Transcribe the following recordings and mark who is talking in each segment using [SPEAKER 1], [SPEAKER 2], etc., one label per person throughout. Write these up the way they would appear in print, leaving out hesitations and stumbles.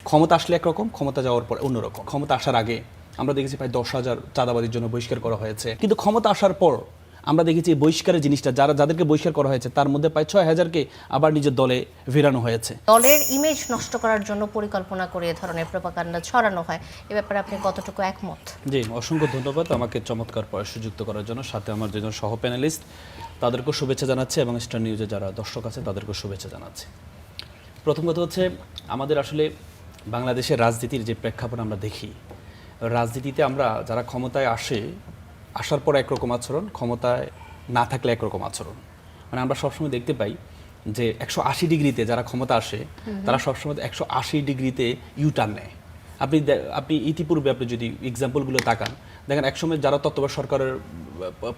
[SPEAKER 1] ক্ষমতা আসলে একরকম, ক্ষমতা যাওয়ার পর অন্যরকম। ক্ষমতা আসার আগে আমরা দেখেছি প্রায় 10,000 চাঁদাবাজির জন্য বহিষ্কার করা হয়েছে, কিন্তু ক্ষমতা আসার পর আমরা দেখেছি বহিষ্কারের জিনিসটা যাদেরকে বহিষ্কার করা হয়েছে তার মধ্যে প্রায় 6,000কে আবার নিজের দলে ফেরানো হয়েছে।
[SPEAKER 2] দলের ইমেজ নষ্ট করার জন্য পরিকল্পনা করে এ ধরনের প্রোপাগান্ডা ছড়ানো হয়, এ ব্যাপারে আপনি কতটুকু একমত?
[SPEAKER 1] জি, অসংখ্য ধন্যবাদ আমাকে চমৎকার পরামর্শ যুক্ত করার জন্য। সাথে আমার যেজন সহ প্যানেলিস্ট তাদেরকেও শুভেচ্ছা জানাচ্ছি এবং স্টার নিউজে যারা দর্শক আছে তাদেরকেও শুভেচ্ছা জানাচ্ছি। প্রথম কথা হচ্ছে, আমাদের আসলে বাংলাদেশের রাজনীতির যে প্রেক্ষাপট আমরা দেখি, রাজনীতিতে আমরা যারা ক্ষমতায় আসার পর একরকম আচরণ, ক্ষমতায় না থাকলে একরকম আচরণ। মানে আমরা সবসময় দেখতে পাই যে 180 ডিগ্রিতে যারা ক্ষমতা আসে তারা সবসময় 180 ডিগ্রিতে ইউটার্ন নেয়। আপনি ইতিপূর্বে আপনি যদি এক্সাম্পলগুলো তাকান, দেখেন একসময় যারা তত্ত্বাবধায়ক সরকারের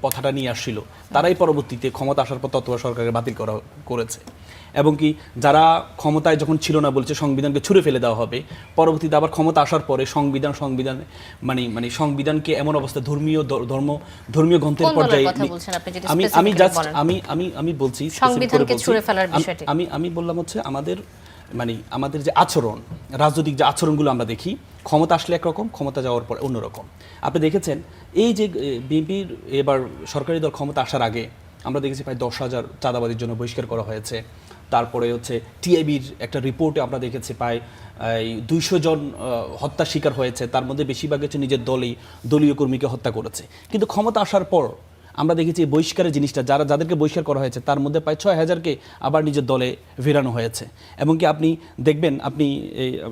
[SPEAKER 1] কথাটা নিয়ে আসছিল তারাই পরবর্তীতে ক্ষমতা আসার পর তত্ত্বাবধায়ক সরকারকে বাতিল করেছে। এবং কি যারা ক্ষমতায় যখন ছিল না বলছে সংবিধানকে ছুঁড়ে ফেলে দেওয়া হবে, পরবর্তীতে আবার ক্ষমতা আসার পরে সংবিধানকে এমন অবস্থা ধর্মীয় গ্রন্থের পর্যায়ে আমি বলছি আমি বললাম হচ্ছে আমাদের যে আচরণ, রাজনৈতিক যে আচরণগুলো আমরা দেখি, ক্ষমতা আসলে একরকম, ক্ষমতা যাওয়ার পর অন্যরকম। আপনি দেখেছেন এই যে বিএনপির এবার সরকারি দল ক্ষমতা আসার আগে আমরা দেখেছি প্রায় 10,000 চাঁদাবাজির জন্য বহিষ্কার করা হয়েছে। তারপরে হচ্ছে টিআইবির একটা রিপোর্টে আমরা দেখেছি প্রায় 200 জন হত্যার শিকার হয়েছে, তার মধ্যে বেশিরভাগ হচ্ছে নিজের দলীয় কর্মীকে হত্যা করেছে। কিন্তু ক্ষমতা আসার পর আমরা দেখেছি বহিষ্কারের জিনিসটা যাদেরকে বহিষ্কার করা হয়েছে তার মধ্যে প্রায় 6,000কে আবার নিজের দলে ফেরানো হয়েছে। এবং কি আপনি দেখবেন, আপনি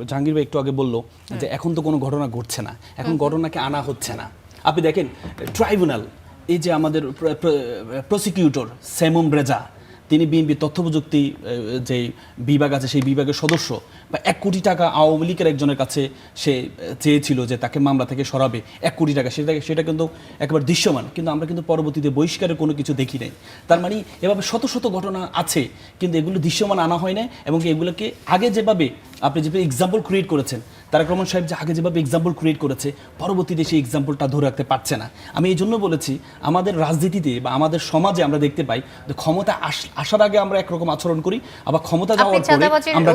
[SPEAKER 1] জাহাঙ্গীর ভাই একটু আগে বলল যে এখন তো কোনো ঘটনা ঘটছে না, এখন ঘটনাকে আনা হচ্ছে না। আপনি দেখেন ট্রাইব্যুনাল, এই যে আমাদের প্রসিকিউটর সেমুম রেজা, তিনি বিএনপি তথ্য প্রযুক্তি যে বিভাগ আছে সেই বিভাগের সদস্য, বা 1 কোটি টাকা আওয়ামী লীগের একজনের কাছে সে চেয়েছিল যে তাকে মামলা থেকে সরাবে 1 কোটি টাকা, সেটা কিন্তু একেবারে দৃশ্যমান। কিন্তু আমরা কিন্তু পরবর্তীতে বহিষ্কারের কোনো কিছু দেখি নাই। তার মানে এভাবে শত শত ঘটনা আছে, কিন্তু এগুলো দৃশ্যমান আনা হয় না। এবং এগুলোকে আগে যেভাবে আপনি যেভাবে এক্সাম্পল ক্রিয়েট করেছেন, তারেক রহমান সাহেব যে আগে যেভাবে এক্সাম্পল ক্রিয়েট করেছে, পরবর্তীতে সেই এক্সাম্পলটা ধরে রাখতে পারছে না। আমি এই জন্য বলেছি, আমাদের রাজনীতিতে বা আমাদের সমাজে আমরা দেখতে পাই যে ক্ষমতা আসার আগে আমরা একরকম আচরণ করি, আবার ক্ষমতা যাওয়ার পরে আমরা